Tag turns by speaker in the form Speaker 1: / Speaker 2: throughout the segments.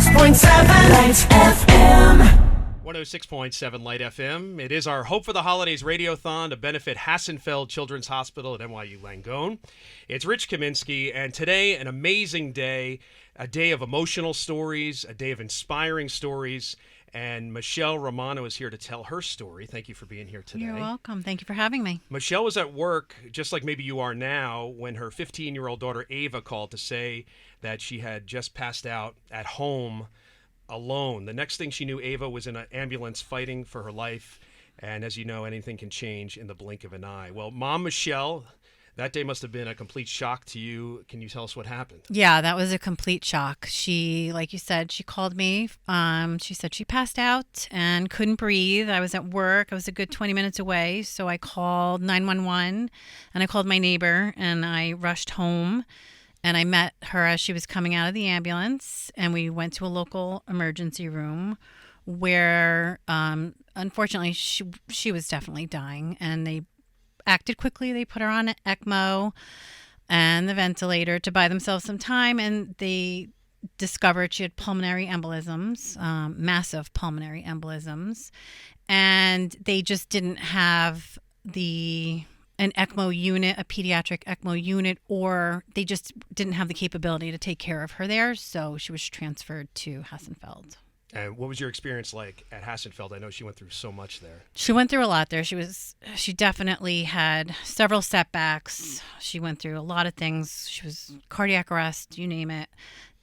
Speaker 1: 106.7 Lights FM.
Speaker 2: 106.7 Light FM. It is our Hope for the Holidays Radiothon to benefit Hassenfeld Children's Hospital at NYU Langone. It's Rich Kaminsky, and today, an amazing day, a day of emotional stories, a day of inspiring stories, and Michelle Romano is here to tell her story. Thank you for being here today.
Speaker 3: You're welcome. Thank you for having me.
Speaker 2: Michelle was at work, just like maybe you are now, when her 15-year-old daughter Ava called to say that she had just passed out at home alone. The next thing she knew, Ava was in an ambulance fighting for her life. And as you know, anything can change in the blink of an eye. Well, Mom Michelle, that day must have been a complete shock to you. Can you tell us what happened?
Speaker 3: Yeah, that was a complete shock. She, like you said, she called me. She said she passed out and couldn't breathe. I was at work. I was a good 20 minutes away. So I called 911 and I called my neighbor and I rushed home. And I met her as she was coming out of the ambulance, and we went to a local emergency room where, unfortunately, she was definitely dying. And they acted quickly. They put her on ECMO and the ventilator to buy themselves some time, and they discovered she had pulmonary embolisms, massive pulmonary embolisms, and they just didn't have an ECMO unit, a pediatric ECMO unit, or they just didn't have the capability to take care of her there. So she was transferred to Hassenfeld.
Speaker 2: And what was your experience like at Hassenfeld? I know she went through so much there.
Speaker 3: She went through a lot there. She definitely had several setbacks. She went through a lot of things. She was cardiac arrest, you name it.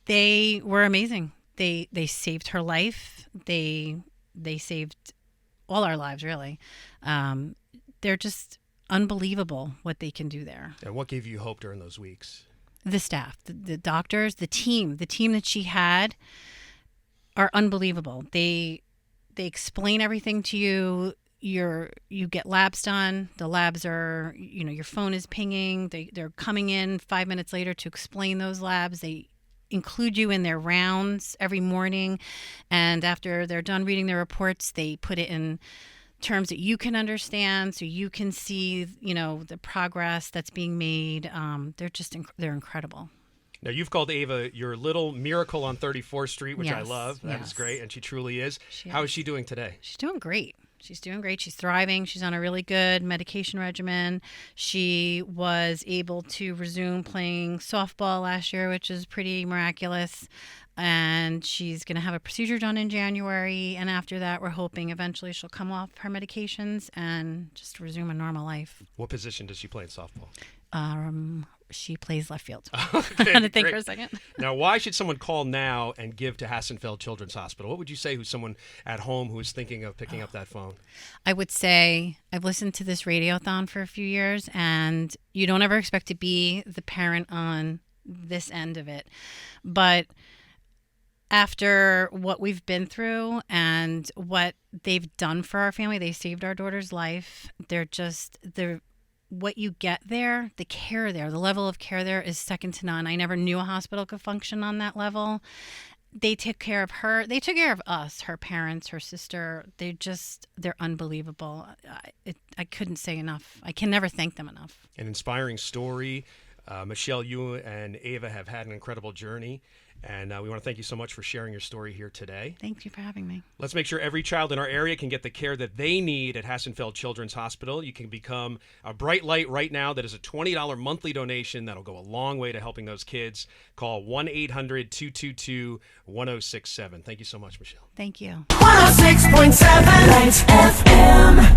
Speaker 3: They were amazing. They saved her life. They saved all our lives, really. They're just unbelievable what they can do there.
Speaker 2: And what gave you hope during those weeks?
Speaker 3: The staff, the doctors, the team that she had are unbelievable. They explain everything to you. You get labs done. The labs are, your phone is pinging. They're coming in 5 minutes later to explain those labs. They include you in their rounds every morning. And after they're done reading their reports, they put it in terms that you can understand, so you can see, the progress that's being made. They're incredible.
Speaker 2: Now, you've called Ava your little miracle on 34th Street, which I
Speaker 3: Yes,
Speaker 2: love. That is great, and she truly is. How is she doing today?
Speaker 3: She's doing great. She's doing great. She's thriving. She's on a really good medication regimen. She was able to resume playing softball last year, which is pretty miraculous. And she's going to have a procedure done in January. And after that, we're hoping eventually she'll come off her medications and just resume a normal life.
Speaker 2: What position does she play in softball?
Speaker 3: She plays left field.
Speaker 2: Okay,
Speaker 3: I had to think
Speaker 2: great.
Speaker 3: for a second.
Speaker 2: Now, why should someone call now and give to Hassenfeld Children's Hospital? What would you say who's someone at home who is thinking of picking up that phone?
Speaker 3: I would say I've listened to this radiothon for a few years, and you don't ever expect to be the parent on this end of it. But after what we've been through and what they've done for our family, they saved our daughter's life. What you get there, the care there, the level of care there is second to none. I never knew a hospital could function on that level. They took care of her. They took care of us, her parents, her sister. They're unbelievable. I couldn't say enough. I can never thank them enough.
Speaker 2: An inspiring story. Michelle, you and Ava have had an incredible journey. And we want to thank you so much for sharing your story here today.
Speaker 3: Thank you for having me.
Speaker 2: Let's make sure every child in our area can get the care that they need at Hassenfeld Children's Hospital. You can become a bright light right now. That is a $20 monthly donation. That'll go a long way to helping those kids. Call 1-800-222-1067. Thank you so much, Michelle.
Speaker 3: Thank you.
Speaker 1: 106.7 Lights FM.